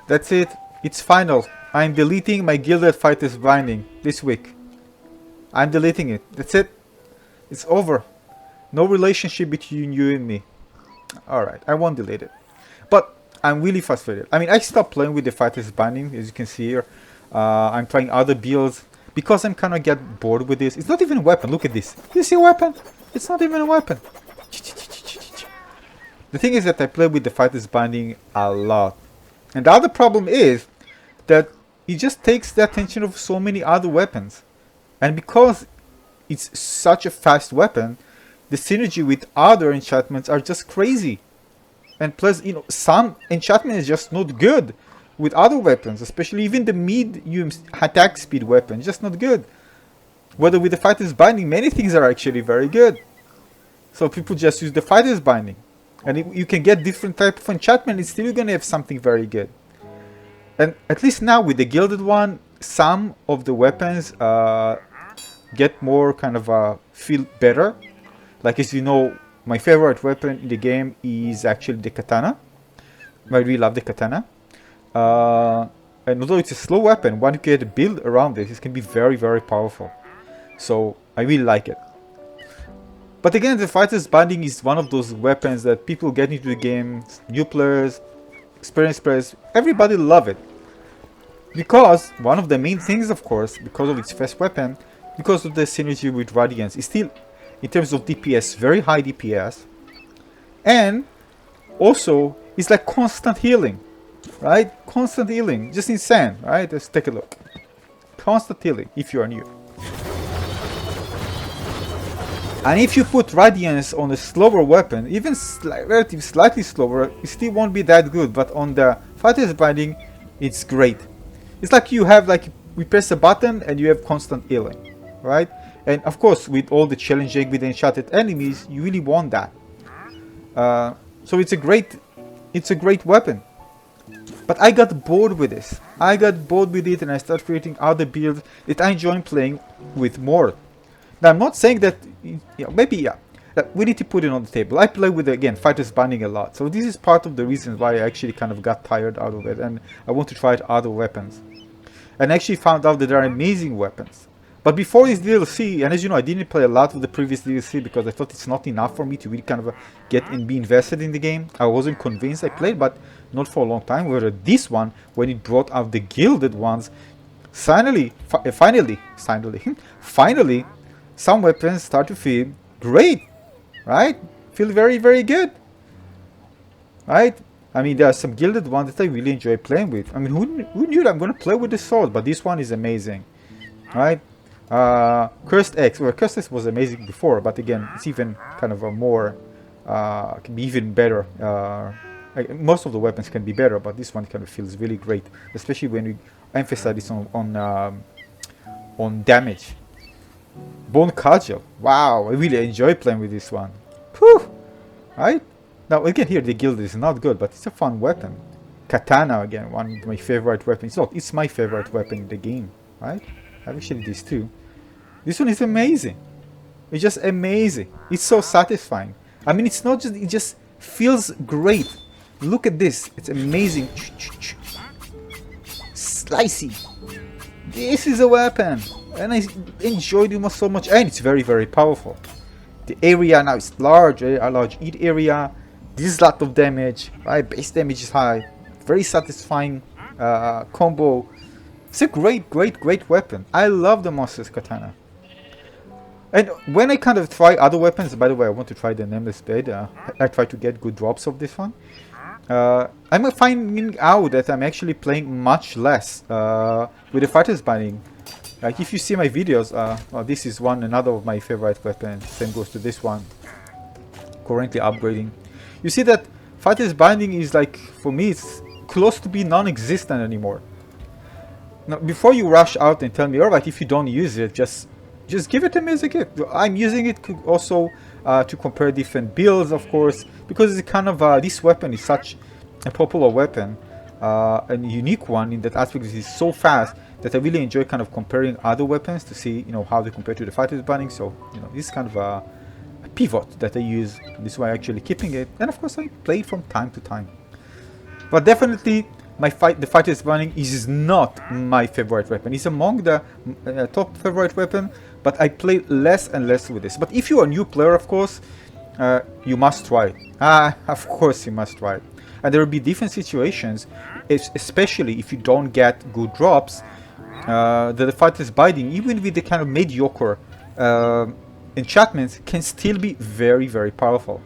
That's it. It's final. I'm deleting my Gilded Fighters binding this week. I'm deleting it. That's it. It's over. No relationship between you and me. Alright, I won't delete it. But I'm really frustrated. I mean, I stopped playing with the Fighters binding, as you can see here. I'm trying other builds because I'm kind of get bored with this. It's not even a weapon. Look at this. You see a weapon? It's not even a weapon. The thing is that I play with the Fighters binding a lot. And the other problem is that it just takes the attention of so many other weapons. And because it's such a fast weapon, the synergy with other enchantments are just crazy. And plus, you know, some enchantment is just not good with other weapons, especially even the medium attack speed weapon, just not good. Whether with the Fighter's Binding, many things are actually very good. So people just use the Fighter's Binding. And you can get different type of enchantment, and still you're gonna have something very good. And at least now with the Gilded one, some of the weapons get more kind of feel better. Like, as you know, my favorite weapon in the game is actually the katana. I really love the katana. And although it's a slow weapon, once you get a build around this, it can be very, very powerful. So I really like it. But again, the Fighter's Binding is one of those weapons that people get into the game, new players, experienced players, everybody love it. Because one of the main things, of course, because of its fast weapon, because of the synergy with Radiance, is still, in terms of DPS, very high DPS. And also, it's like constant healing, right? Constant healing, just insane, right? Let's take a look. Constant healing, if you are new. And if you put Radiance on a slower weapon, even relatively slightly slower, it still won't be that good. But on the Fighter's Binding, it's great. It's like you have, like, we press a button and you have constant healing, right? And of course, with all the challenging with the enchanted enemies, you really want that. So it's a great weapon. But I got bored with this. I got bored with it, and I started creating other builds that I enjoy playing with more. Now, I'm not saying that, maybe, that we need to put it on the table. I play with, again, Fighter's Binding a lot. So this is part of the reason why I actually kind of got tired out of it, and I want to try other weapons. And I actually found out that there are amazing weapons. But before this DLC, and as you know, I didn't play a lot of the previous DLC because I thought it's not enough for me to really kind of get and be invested in the game. I wasn't convinced. I played, but not for a long time. Whereas this one, when it brought out the Gilded ones, finally, some weapons start to feel great, right? Feel very, very good, right? I mean, there are some Gilded ones that I really enjoy playing with. I mean, who knew that I'm going to play with the sword? But this one is amazing, right? Cursed X, well, Cursed X was amazing before, but again, it's even kind of a more, can be even better. Most of the weapons can be better, but this one kind of feels really great, especially when we emphasize this on damage. Bone Cudgel, wow, I really enjoy playing with this one. Whew, right? Now again, here the Gilded is not good, but it's a fun weapon. Katana, again, one of my favorite weapons. Look, it's my favorite weapon in the game, right? I have actually these two. This one is amazing. It's just amazing. It's so satisfying. I mean, it's not just, it just feels great. Look at this. It's amazing. Slicey. This is a weapon. And I enjoyed it so much. And it's very, very powerful. The area now is large. A large hit area. This is a lot of damage. Right? Base damage is high. Very satisfying combo. It's a great, great, great weapon. I love the Monster's Katana. And when I kind of try other weapons, by the way, I want to try the Nameless Blade. I try to get good drops of this one. I'm finding out that I'm actually playing much less with the Fighter's Binding. Like, if you see my videos, well, this is another of my favorite weapons. Same goes to this one. Currently upgrading. You see that Fighter's Binding is, like, for me, it's close to be non-existent anymore. Now, before you rush out and tell me, alright, if you don't use it, just give it to me as a gift. I'm using it also to compare different builds, of course, because it's kind of, this weapon is such a popular weapon, and unique one in that aspect. It is so fast that I really enjoy kind of comparing other weapons to see, you know, how they compare to the Fighter's Binding. So, you know, this is kind of a pivot that I use. This is why I'm actually keeping it, and of course I play it from time to time. But definitely, the fighter's binding is not my favorite weapon. It's among the top favorite weapon, but I play less and less with this. But if you're a new player, of course, you must try it. Of course you must try it. And there will be different situations, especially if you don't get good drops, that the fighter's binding, even with the kind of mediocre enchantments, can still be very, very powerful.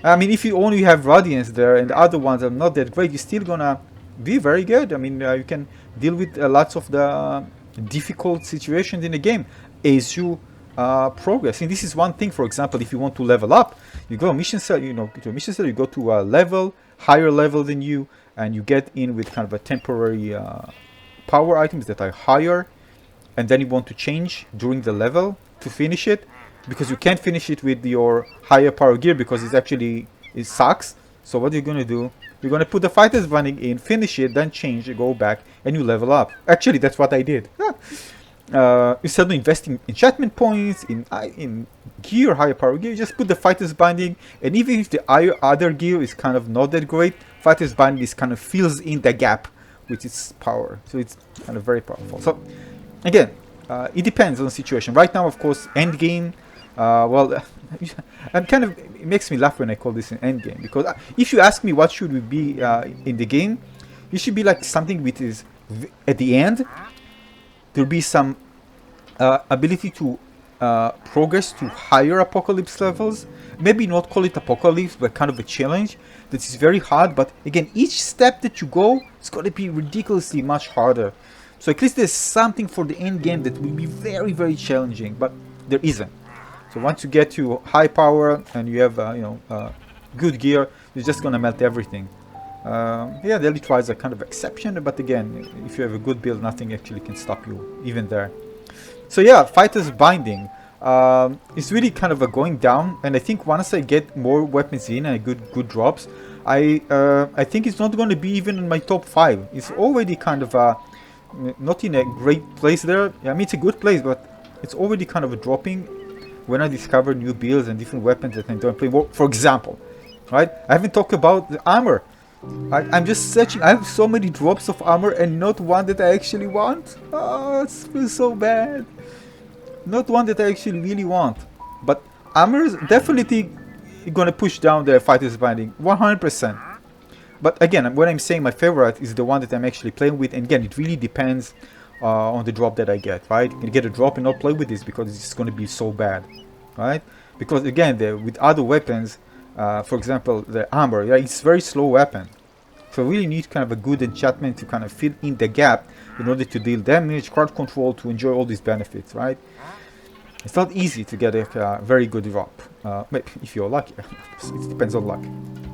I mean, if you only have Radiance there and the other ones are not that great, you're still gonna be very good. I mean, you can deal with lots of the difficult situations in the game as you progress. And this is one thing, for example, if you want to level up, you go mission cell, you go to a level, higher level than you, and you get in with kind of a temporary power items that are higher, and then you want to change during the level to finish it, because you can't finish it with your higher power gear because it sucks. So what you're gonna do, you're gonna put the fighter's binding in, finish it, then change, go back, and you level up. Actually, that's what I did. Instead of investing enchantment points in gear, higher power gear, you just put the fighter's binding, and even if the other gear is kind of not that great, fighter's binding is kind of fills in the gap with its power. So it's kind of very powerful. So again, it depends on the situation. Right now, of course, end game. Well, I'm kind of, it makes me laugh when I call this an end game, because if you ask me what should we be in the game, it should be like something which is at the end. There'll be some ability to progress to higher apocalypse levels. Maybe not call it apocalypse, but kind of a challenge that is very hard. But again, each step that you go, it's going to be ridiculously much harder. So at least there's something for the end game that will be very, very challenging, but there isn't. So once you get to high power and you have good gear, you're just gonna melt everything. Yeah, daily tries are kind of exception, but again, if you have a good build, nothing actually can stop you even there. So yeah, fighter's binding is really kind of a going down, and I think once I get more weapons in and good drops, I think it's not going to be even in my top 5. It's already kind of not in a great place there. I mean, it's a good place, but it's already kind of dropping when I discover new builds and different weapons that I don't play more. For example, right? I haven't talked about the armor. I'm just searching. I have so many drops of armor and not one that I actually want. Oh, it feels so bad. Not one that I actually really want. But armor is definitely gonna push down the fighter's binding 100%. But again, when I'm saying my favorite is the one that I'm actually playing with, and again, it really depends on the drop that I get, right? You can get a drop and not play with this because it's going to be so bad, right? Because again, with other weapons, for example, the armor, yeah, it's a very slow weapon. So we really need kind of a good enchantment to kind of fill in the gap in order to deal damage, card control, to enjoy all these benefits, right? It's not easy to get a very good drop, maybe if you're lucky. It depends on luck.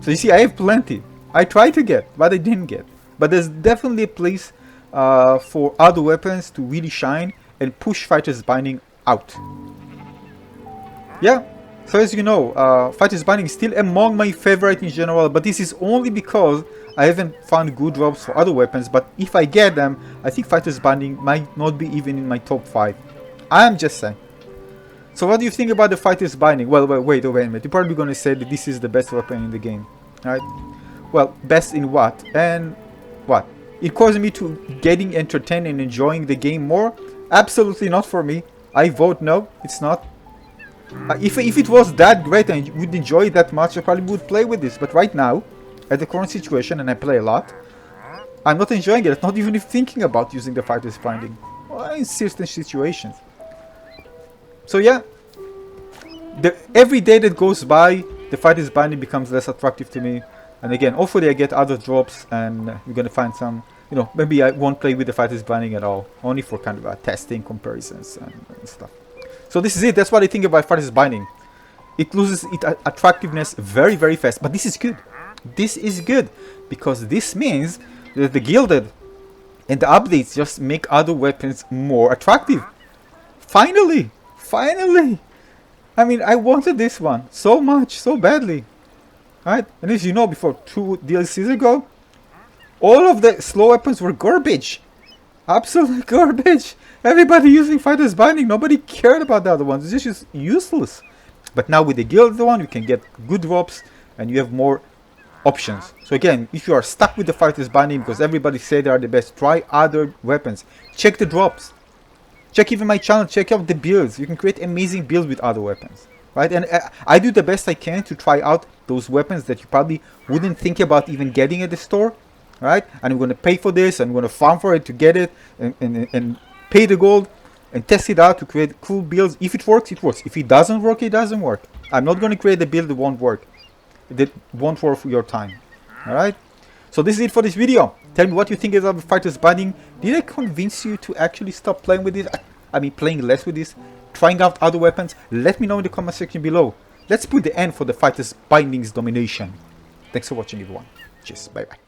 So you see, I have plenty. I tried to get, but I didn't get. But there's definitely a place for other weapons to really shine and push fighter's binding out. Yeah, so as you know, fighter's binding is still among my favorite in general, but this is only because I haven't found good drops for other weapons. But if I get them, I think fighter's binding might not be even in my top 5. I'm just saying. So what do you think about the fighter's binding? Well, wait a minute. You're probably going to say that this is the best weapon in the game, right? Well, best in what? And what? It causes me to getting entertained and enjoying the game more? Absolutely not for me. I vote no, it's not. If it was that great and you would enjoy it that much, I probably would play with this. But right now, at the current situation, and I play a lot, I'm not enjoying it. I'm not even thinking about using the fighter's binding. Well, in certain situations. So yeah, every day that goes by, the fighter's binding becomes less attractive to me. And again, hopefully I get other drops and we're gonna find some, maybe I won't play with the fighter's binding at all. Only for kind of testing comparisons and stuff. So this is it. That's what I think about fighter's binding. It loses its attractiveness very, very fast. But this is good. This is good. Because this means that the Gilded and the updates just make other weapons more attractive. Finally! Finally! I mean, I wanted this one so much, so badly. Right? And as you know, before 2 DLCs ago, all of the slow weapons were garbage. Absolute garbage. Everybody using fighter's binding. Nobody cared about the other ones. It's just useless. But now with the Gilded one, you can get good drops and you have more options. So again, if you are stuck with the Fighter's Binding because everybody said they are the best, try other weapons. Check the drops. Check even my channel, check out the builds. You can create amazing builds with other weapons, right? And I do the best I can to try out those weapons that you probably wouldn't think about even getting at the store, right? And I'm going to pay for this, I'm going to farm for it to get it, and pay the gold, and test it out to create cool builds. If it works, it works. If it doesn't work, it doesn't work. I'm not going to create a build that won't work. That won't worth your time, alright? So this is it for this video. Tell me what you think about Fighter's Binding. Did I convince you to actually stop playing with this? I mean, playing less with this? Trying out other weapons? Let me know in the comment section below. Let's put the end for the Fighter's Binding's domination. Thanks for watching, everyone. Cheers. Bye bye.